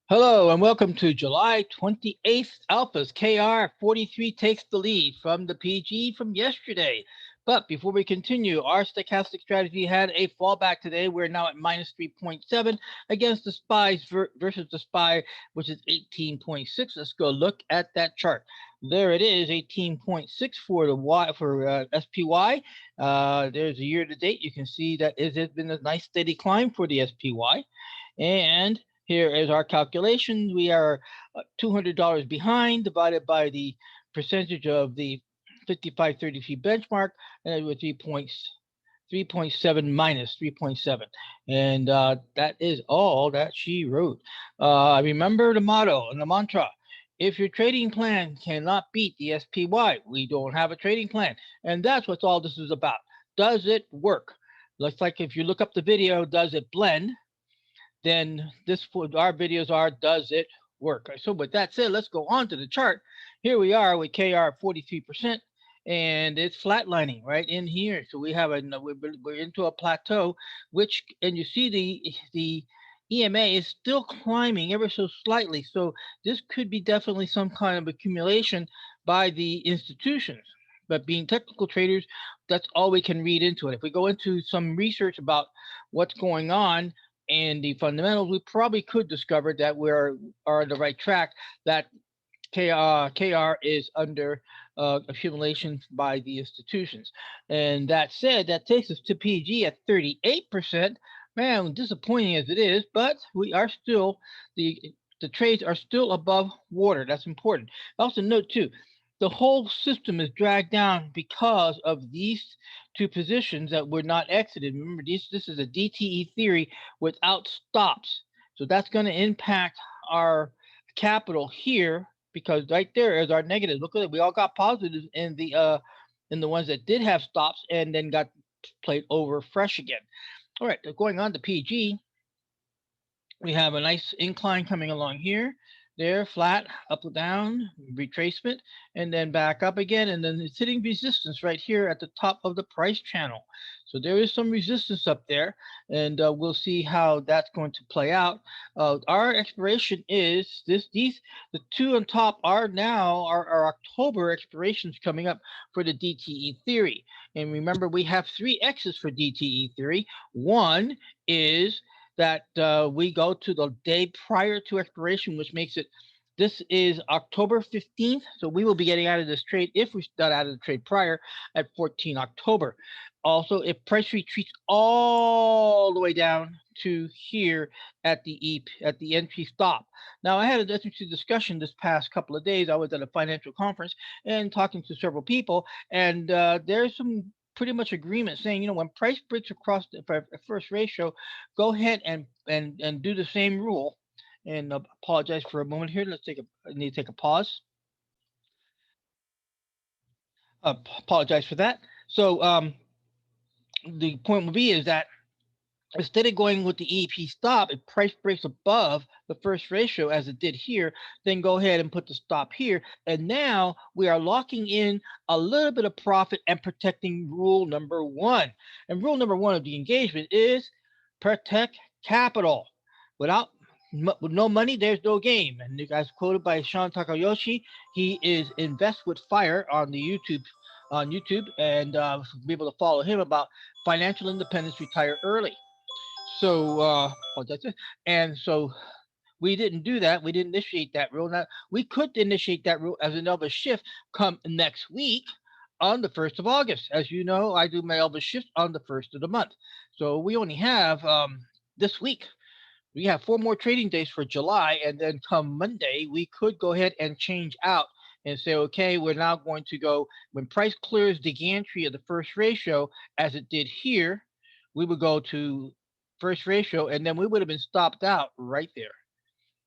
Hello and welcome to July 28th Alphas. KR43 takes the lead from the PG from yesterday. But before we continue, our stochastic strategy had a fallback today. We're now at minus 3.7 against the SPY versus the SPY, which is 18.6. Let's go look at that chart. There it is, 18.6 for the SPY. There's a year to date. You can see that it has been a nice steady climb for the SPY. And here is our calculation. We are $200 behind, divided by the percentage of the 5533 benchmark, and with 3.7 minus 3.7. And that is all that she wrote. Remember the motto and the mantra. If your trading plan cannot beat the SPY, we don't have a trading plan. And that's what all this is about. Does it work? Looks like if you look up the video, does it blend? Then our videos are, does it work? So with that said, let's go on to the chart. Here we are with KR 43%, and it's flatlining right in here. So we have we're into a plateau, and you see the EMA is still climbing ever so slightly. So this could be definitely some kind of accumulation by the institutions. But being technical traders, that's all we can read into it. If we go into some research about what's going on and the fundamentals, we probably could discover that we are on the right track, that KR is under accumulation by the institutions. And that said, that takes us to PG at 38%. Man, disappointing as it is, but we are still, the trades are still above water. That's important. Also note too, the whole system is dragged down because of these two positions that were not exited. Remember, this is a DTE theory without stops. So that's going to impact our capital here, because right there is our negative. Look at it. We all got positives in the ones that did have stops and then got played over fresh again. All right, going on to PG, we have a nice incline coming along here. There, flat, up and down, retracement, and then back up again, and then it's hitting resistance right here at the top of the price channel. So there is some resistance up there, and we'll see how that's going to play out. Our expiration is the two on top are now our October expirations coming up for the DTE theory. And remember, we have 3 X's for DTE theory. One is that we go to the day prior to expiration, which makes it, this is October 15th. So we will be getting out of this trade, if we got out of the trade prior, at 14 October. Also, if price retreats all the way down to here at the entry stop. Now, I had an interesting discussion this past couple of days. I was at a financial conference and talking to several people, and there's some pretty much agreement saying, when price breaks across the first ratio, go ahead and do the same rule. And apologize for a moment here. I need to take a pause. Apologize for that. So the point will be is that instead of going with the EP stop, if price breaks above the first ratio as it did here, then go ahead and put the stop here. And now we are locking in a little bit of profit and protecting rule number 1. And rule number 1 of the engagement is protect capital. With no money, there's no game. And you guys quoted by Sean Takayoshi, he is Invest with Fire on YouTube, and be able to follow him about financial independence, retire early. So, that's it. And so we didn't do that. We didn't initiate that rule. Now, we could initiate that rule as an Elvis shift come next week on the 1st of August. As you know, I do my Elvis shift on the 1st of the month. So we only have this week. We have 4 more trading days for July. And then come Monday, we could go ahead and change out and say, okay, we're now going to go, when price clears the gantry of the first ratio, as it did here, we would go to first ratio, and then we would have been stopped out right there.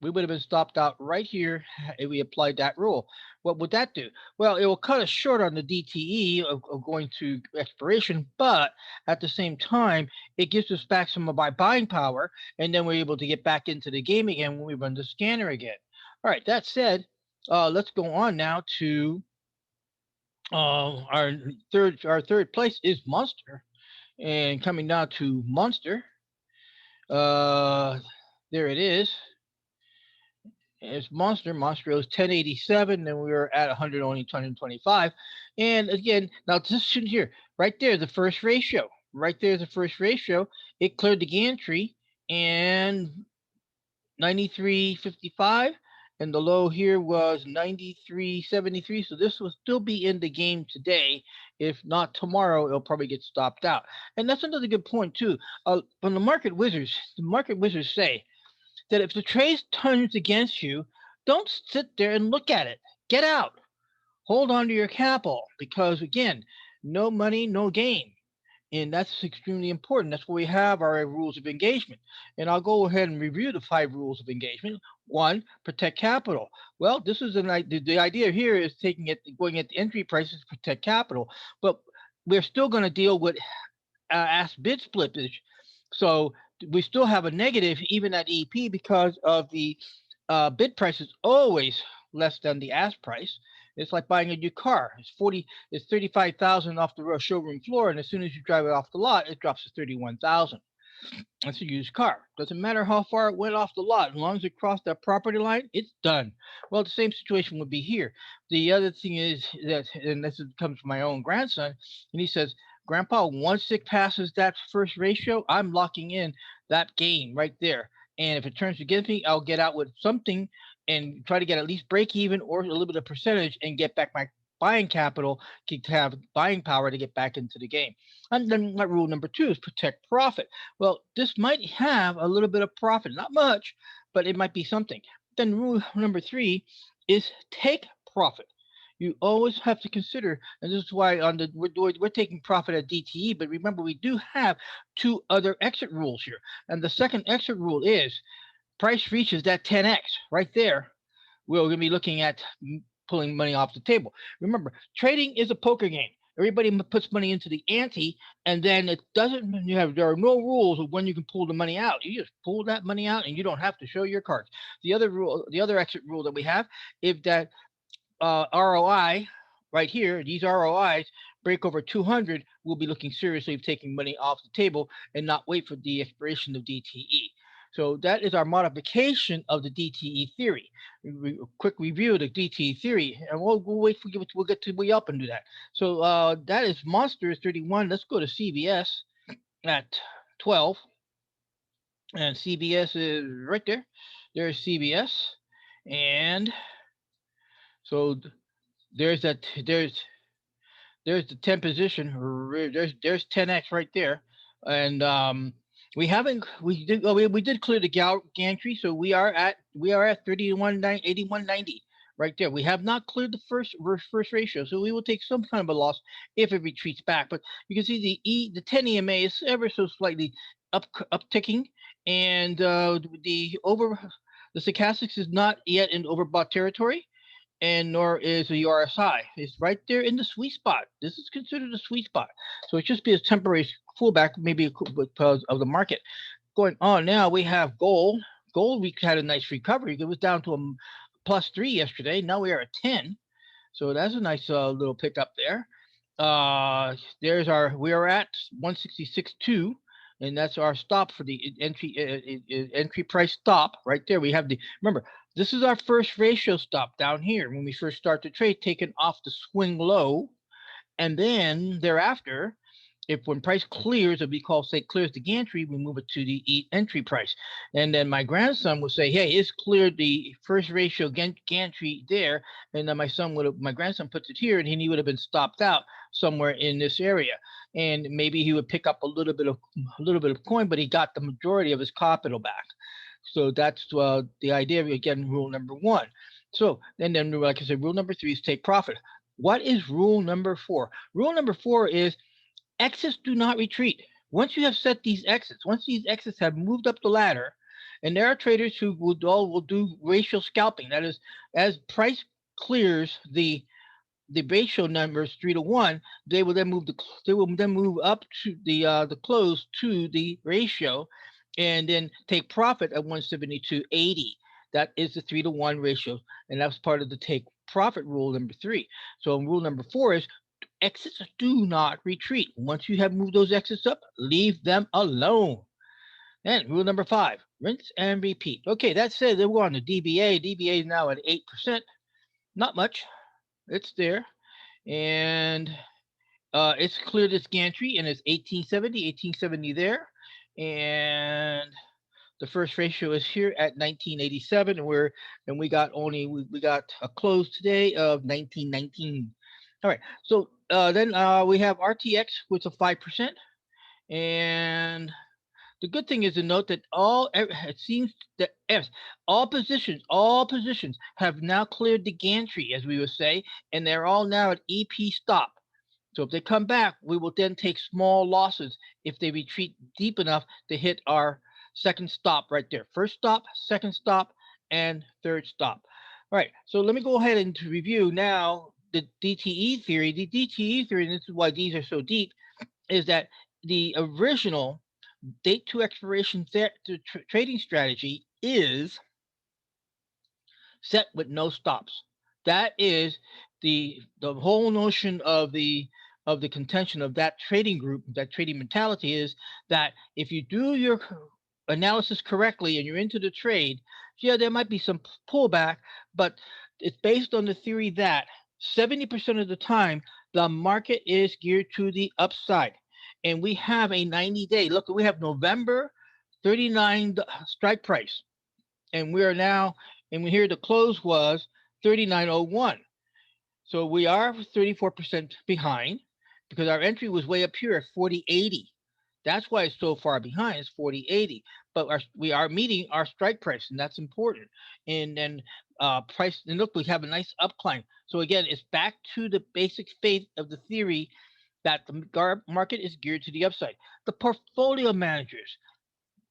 We would have been stopped out right here if we applied that rule. What would that do? Well, it will cut us short on the DTE of going to expiration, but at the same time, it gives us back some of our buying power, and then we're able to get back into the game again when we run the scanner again. All right, that said, let's go on now to our third place is Monster. And coming down to Monster, there it is. It's Monster. Monster was 1087, and we were at 100 only 125. And again, now this should here, right there, the first ratio. Right there's the first ratio. It cleared the gantry and 93.55, and the low here was 93.73. So this will still be in the game today. If not tomorrow, it'll probably get stopped out. And that's another good point too. When the market wizards say that if the trade turns against you, don't sit there and look at it. Get out. Hold on to your capital because again, no money, no gain. And that's extremely important. That's where we have our rules of engagement. And I'll go ahead and review the 5 rules of engagement. One, protect capital. Well, this is the idea here is going at the entry prices to protect capital, but we're still going to deal with ask bid slippage. So we still have a negative even at EP because of the bid price is always less than the ask price. It's like buying a new car. It's 35,000 off the showroom floor, and as soon as you drive it off the lot, it drops to 31,000. That's a used car. Doesn't matter how far it went off the lot, as long as it crossed that property line, it's done. Well, the same situation would be here. The other thing is that, and comes from my own grandson, and he says, "Grandpa, once it passes that first ratio, I'm locking in that gain right there. And if it turns against me, I'll get out with something and try to get at least break even or a little bit of percentage and get back my buying capital to have buying power to get back into the game." And then rule number 2 is protect profit. Well, this might have a little bit of profit, not much, but it might be something. Then rule number 3 is take profit. You always have to consider, and this is why we're taking profit at DTE, but remember we do have 2 other exit rules here. And the second exit rule is price reaches that 10x right there. We're going to be looking at pulling money off the table. Remember, trading is a poker game. Everybody puts money into the ante, and then it doesn't. There are no rules of when you can pull the money out. You just pull that money out, and you don't have to show your cards. The other exit rule that we have, if that ROI right here, these ROIs break over 200, we'll be looking seriously of taking money off the table and not wait for the expiration of DTE. So that is our modification of the DTE theory. Quick review of the DTE theory, and we'll wait for we'll get to YELP and do that. So that is Monsters 31. Let's go to CBS at 12, and CBS is right there. There's CBS, and so there's that there's the 10 position. There's 10x right there, and we did clear the gantry, so we are at 8190 right there. We have not cleared the first ratio, so we will take some kind of a loss if it retreats back. But you can see the 10 EMA is ever so slightly upticking, and the stochastics is not yet in overbought territory, and nor is the RSI. It's right there in the sweet spot. This is considered a sweet spot. So it just be a temporary pullback, maybe because of the market. Going on now, we have gold. Gold, we had a nice recovery. It was down to a +3 yesterday. Now we are at 10. So that's a nice little pickup there. We are at 166.2, and that's our stop for the entry price stop right there. We have remember, this is our first ratio stop down here when we first start the trade, taken off the swing low, and then thereafter, if when price clears, if we clears the gantry, we move it to the entry price. And then my grandson will say, "Hey, it's cleared the first ratio gantry there," and then my grandson puts it here, and he would have been stopped out somewhere in this area, and maybe he would pick up a little bit of coin, but he got the majority of his capital back. So that's the idea. Again, rule number 1. So and then, like I said, rule number 3 is take profit. What is rule number 4? Rule number 4 is exits do not retreat. Once you have set these exits, once these exits have moved up the ladder, and there are traders who will do ratio scalping. That is, as price clears the ratio numbers 3 to 1, they will then move up to the close to the ratio, and then take profit at 172.80. That is the 3 to 1 ratio, and that's part of the take profit rule number 3. So rule number 4 is exits do not retreat. Once you have moved those exits up, leave them alone. And rule number 5, rinse and repeat. Okay, that said, then we're on the DBA. DBA is now at 8%. Not much. It's there. And it's cleared its gantry and it's 1870 there. And the first ratio is here at 1987, and we got we got a close today of 1919. All right, so then we have RTX with a 5%, and the good thing is to note that it seems that all positions have now cleared the gantry, as we would say, and they're all now at EP stop. So if they come back, we will then take small losses if they retreat deep enough to hit our second stop right there. First stop, second stop, and third stop. All right, so let me go ahead and to review now the DTE theory. The DTE theory, and this is why these are so deep, is that the original date to expiration trading strategy is set with no stops. That is the whole notion of the contention of that trading group, that trading mentality is that if you do your analysis correctly and you're into the trade, yeah, there might be some pullback, but it's based on the theory that 70% of the time the market is geared to the upside. And we have a 90-day. Look, we have November 39 strike price. And we are now, and we hear the close was 39.01. So we are 34% behind because our entry was way up here at 40.80. That's why it's so far behind. It's 40.80. But we are meeting our strike price, and that's important. And then price, and look, we have a nice upclimb. So again, it's back to the basic faith of the theory that the market is geared to the upside. The portfolio managers,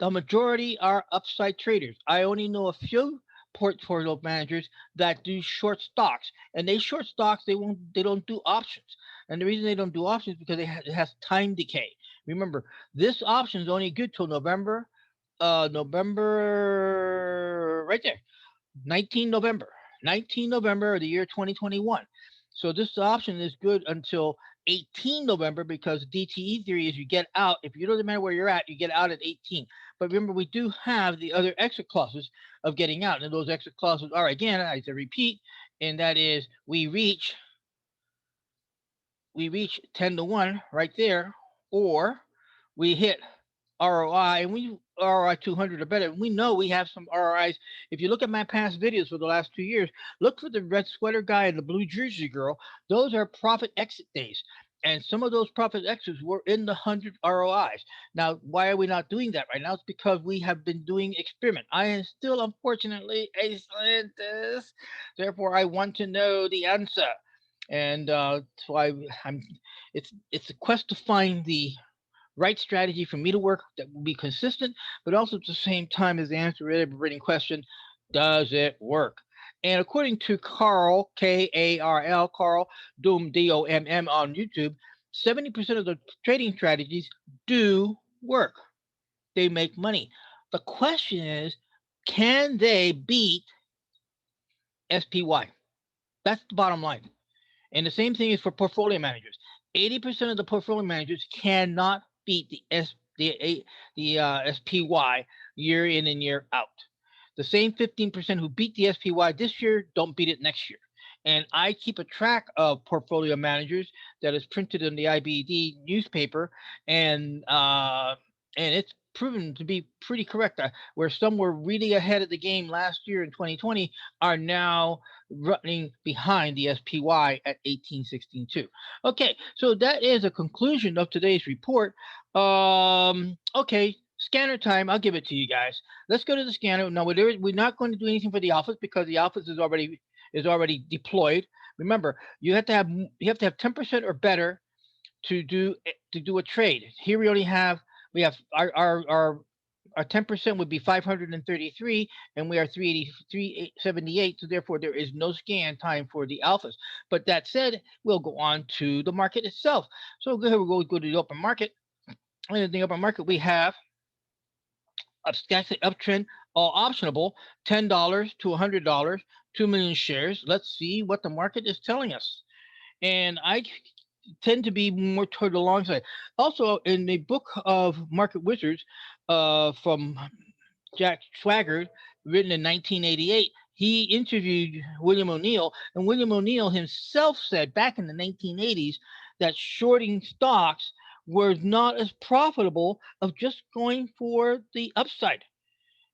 the majority are upside traders. I only know a few portfolio managers that do short stocks, and they short stocks. They don't do options, and the reason they don't do options is because it has time decay. Remember, this option is only good till November. November right there, 19 November, 19 November of the year 2021. So this option is good until 18 November because DTE theory is you get out. If you don't matter where you're at, you get out at 18. But remember, we do have the other exit clauses of getting out. And those exit clauses are, again, I say repeat, and that is we reach 10 to 1 right there, or we hit ROI, and we ROI 200 or better. We know we have some ROIs. If you look at my past videos for the last 2 years, look for the red sweater guy and the blue jersey girl. Those are profit exit days. And some of those profit exits were in the 100 ROIs. Now, why are we not doing that right now? It's because we have been doing experiment. I am still, unfortunately, a scientist. Therefore, I want to know the answer. And so it's a quest to find the right strategy for me to work that will be consistent, but also at the same time as the answer to every written question, does it work? And according to Carl, Karl, Carl Doom, Domm on YouTube, 70% of the trading strategies do work. They make money. The question is, can they beat SPY? That's the bottom line. And the same thing is for portfolio managers. 80% of the portfolio managers cannot beat the SPY year in and year out. The same 15% who beat the SPY this year don't beat it next year. And I keep a track of portfolio managers that is printed in the IBD newspaper, and it's proven to be pretty correct. Where some were really ahead of the game last year in 2020 are now running behind the SPY at 18.16.2. Okay, so that is a conclusion of today's report. Okay, scanner time. I'll give it to you guys. Let's go to the scanner. Now we're not going to do anything for the Alphas because the Alphas is already deployed. Remember, you have to have 10% or better to do a trade. Here we have our 10% would be 533, and we are 378. So therefore, there is no scan time for the Alphas. But that said, we'll go on to the market itself. So we'll go to the open market. In the open market, we have Stochastic Uptrend, all optionable, $10 to $100, 2 million shares. Let's see what the market is telling us. And tend to be more toward the long side. Also, in the book of Market Wizards, from Jack Swagger, written in 1988, he interviewed William O'Neill, and William O'Neill himself said back in the 1980s that shorting stocks was not as profitable of just going for the upside.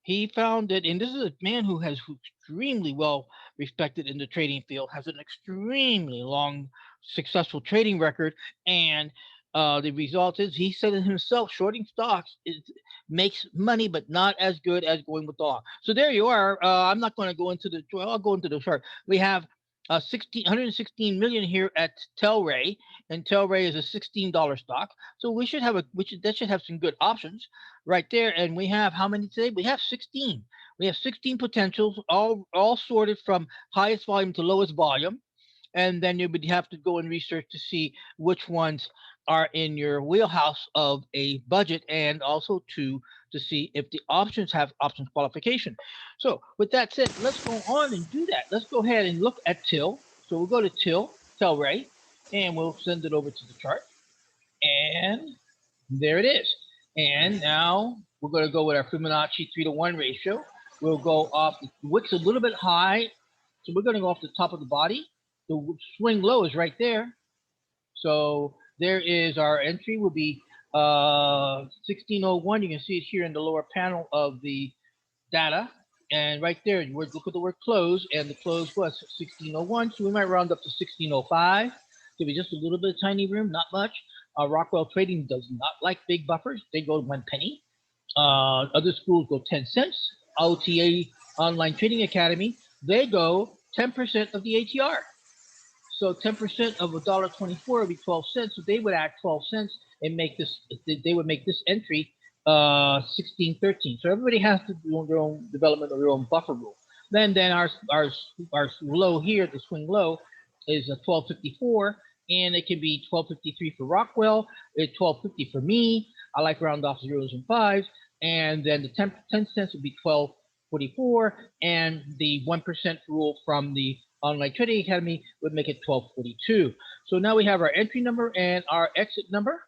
He found that, and this is a man who has extremely well respected in the trading field, has an extremely long, successful trading record, and the result is he said it himself: shorting stocks makes money, but not as good as going with long. So there you are. I'm not going to go into the. Well, I'll go into the chart. We have 116 million here at TLRY, and TLRY is a $16 stock. So we should have that should have some good options right there. And we have how many today? We have 16. We have 16 potentials, all sorted from highest volume to lowest volume. And then you would have to go and research to see which ones are in your wheelhouse of a budget, and also to see if the options have options qualification. So with that said, let's go on and do that. Let's go ahead and look at till. So we'll go to TLRY, and we'll send it over to the chart. And there it is. And now we're going to go with our Fibonacci 3-to-1 ratio. We'll go off the wick's a little bit high, so we're going to go off the top of the body. The swing low is right there. So there is our entry, will be 1601. You can see it here in the lower panel of the data. And right there, look at the word close, and the close was 1601. So we might round up to 1605. Give me just a little bit of tiny room, not much. Rockwell Trading does not like big buffers. They go 1 penny. Other schools go 10 cents. OTA, Online Trading Academy, they go 10% of the ATR. So 10% of $1.24 would be 12 cents. So they would add 12 cents and make this. They would make this entry 1613. So everybody has to do their own development of their own buffer rule. Then our low here, the swing low, is a 1254, and it can be 1253 for Rockwell. It's 1250 for me. I like round off zeros and fives, and then the 10 cents would be 1244, and the 1% rule from the Online Trading Academy would make it 1242. So now we have our entry number and our exit number.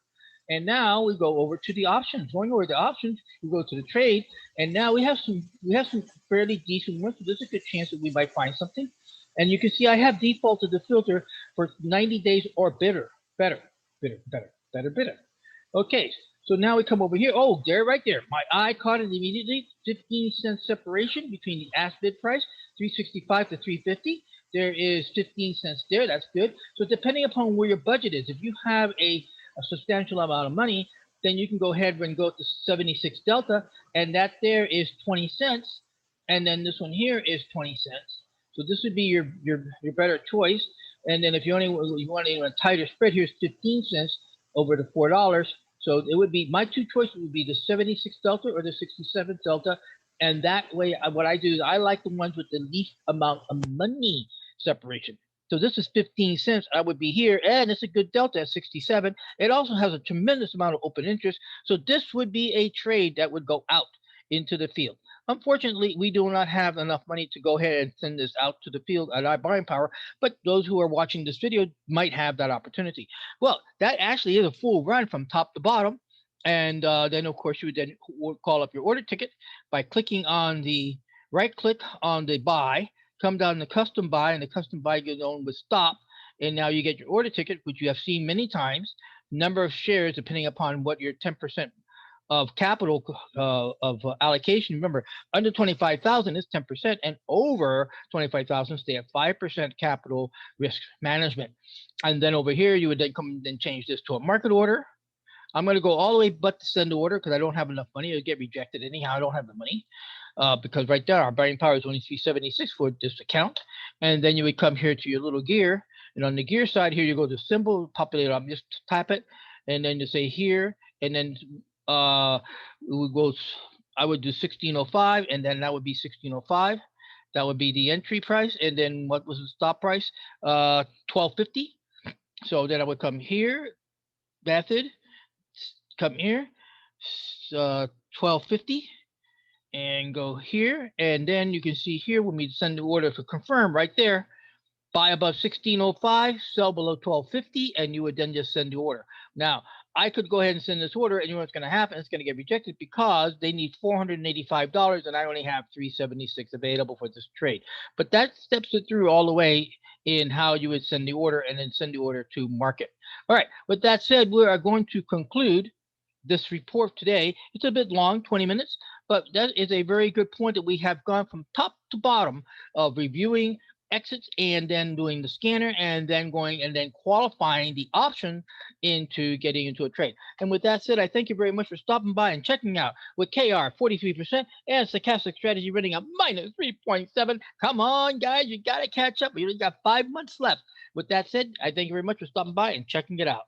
And now we go over to the options. Going over the options, we go to the trade, and now we have some fairly decent ones. So there's a good chance that we might find something. And you can see I have defaulted the filter for 90 days or better. Okay, so now we come over here. Oh, there, right there. My eye caught it immediately. 15-cent separation between the ask bid price, 365 to 350. There is 15 cents there. That's good. So depending upon where your budget is, if you have a substantial amount of money, then you can go ahead and go to 76 delta, and that there is 20 cents, and then this one here is 20 cents. So this would be your better choice. And then if you want a tighter spread, here's 15 cents over the $4. So it would be, my two choices would be the 76 delta or the 67 delta. And that way, what I do is I like the ones with the least amount of money separation. So this is 15 cents. I would be here, and it's a good delta at 67. It also has a tremendous amount of open interest. So this would be a trade that would go out into the field. Unfortunately, we do not have enough money to go ahead and send this out to the field at our buying power, but those who are watching this video might have that opportunity. Well, that actually is a full run from top to bottom. And then, of course, you would then call up your order ticket by clicking on the right click on the buy, come down to custom buy, and the custom buy goes on with stop. And now you get your order ticket, which you have seen many times, number of shares, depending upon what your 10% of capital allocation. Remember, under 25,000 is 10%, and over 25,000 stay at 5% capital risk management. And then over here, you would then come and change this to a market order. I'm going to go all the way but to send the order because I don't have enough money. It'll get rejected anyhow. I don't have the money because right there, our buying power is only 376 for this account. And then you would come here to your little gear. And on the gear side here, you go to symbol, populate up, just type it. And then you say here. And then we go, I would do 1605. And then that would be 1605. That would be the entry price. And then what was the stop price? 1250. So then I would come here, method. Come here, 1250, and go here, and then you can see here when we send the order to confirm right there, buy above 1605, sell below 1250, and you would then just send the order. Now, I could go ahead and send this order, and you know what's going to happen? It's going to get rejected because they need $485, and I only have $376 available for this trade. But that steps it through all the way in how you would send the order and then send the order to market. All right. With that said, we are going to conclude this report today. It's a bit long, 20 minutes, but that is a very good point that we have gone from top to bottom of reviewing exits and then doing the scanner and then going and then qualifying the option into getting into a trade. And with that said, I thank you very much for stopping by and checking out with KR 43% and Stochastic Strategy running a minus 3.7. Come on, guys, you got to catch up. We only got 5 months left. With that said, I thank you very much for stopping by and checking it out.